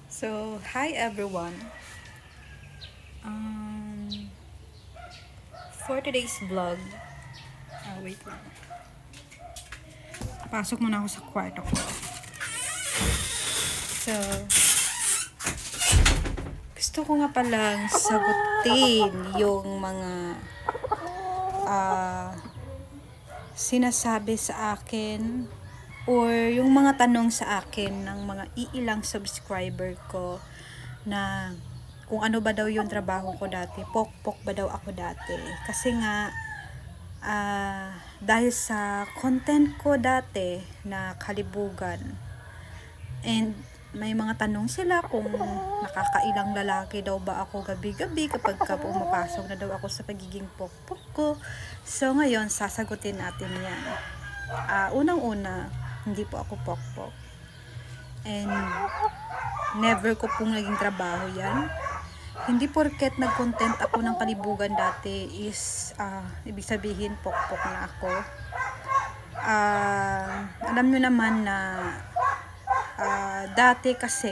So, hi everyone. For today's vlog, wait lang. Pasok muna ako sa kwarto ko. So, gusto ko nga palang sagutin yung mga sinasabi sa akin or yung mga tanong sa akin ng mga iilang subscriber ko na kung ano ba daw yung trabaho ko dati, pokpok ba daw ako dati. Kasi nga, dahil sa content ko dati na kalibugan, and may mga tanong sila kung nakakailang lalaki daw ba ako gabi-gabi kapag pumapasok na daw ako sa pagiging pokpok ko. So ngayon, sasagutin natin yan. Unang-una, hindi po ako pokpok. And never ko pong naging trabaho yan. Hindi porket nag-content ako ng kalibugan dati is ibig sabihin pokpok na ako. Alam nyo naman na dati kasi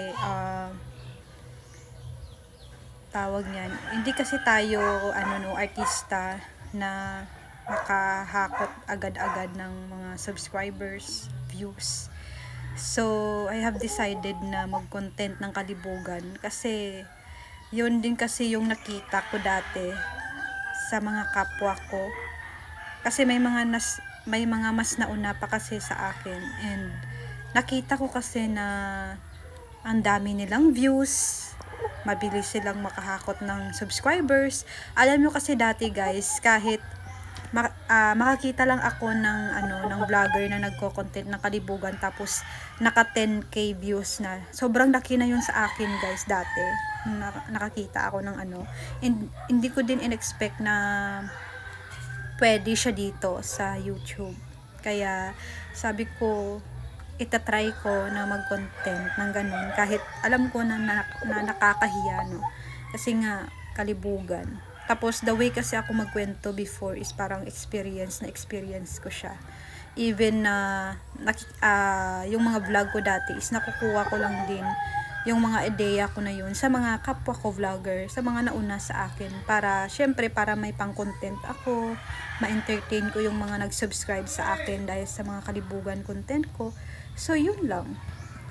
tawag niyan, hindi kasi tayo artista na makahakot agad-agad ng mga subscribers, views. So I have decided na mag-content ng kalibugan kasi yun din kasi yung nakita ko dati sa mga kapwa ko. Kasi may mga mas nauna pa kasi sa akin, and nakita ko kasi na ang dami nilang views, mabilis silang makahakot ng subscribers. Alam nyo kasi dati guys, kahit makakita lang ako ng vlogger na nagko-content ng kalibugan tapos naka 10k views na. Sobrang laki na yun sa akin guys dati. Nakakita ako ng and hindi ko din in-expect na pwede siya dito sa YouTube. Kaya sabi ko, itatry ko na mag-content ng ganun kahit alam ko na nakakahiya, no? Kasi nga kalibugan. Tapos the way kasi ako magkwento before is parang experience ko siya. Even na yung mga vlog ko dati is nakukuha ko lang din yung mga ideya ko na yun sa mga kapwa ko vlogger, sa mga nauna sa akin, para syempre para may pang-content ako, ma-entertain ko yung mga nag-subscribe sa akin dahil sa mga kalibugan content ko. So yun lang.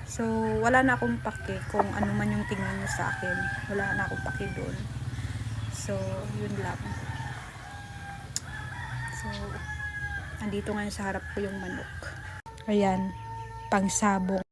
So wala na akong paki kung ano man yung tingin niyo sa akin, wala na akong paki doon. So yun lang. So andito ngayon sa harap ko yung manok. Ayan, pangsabong.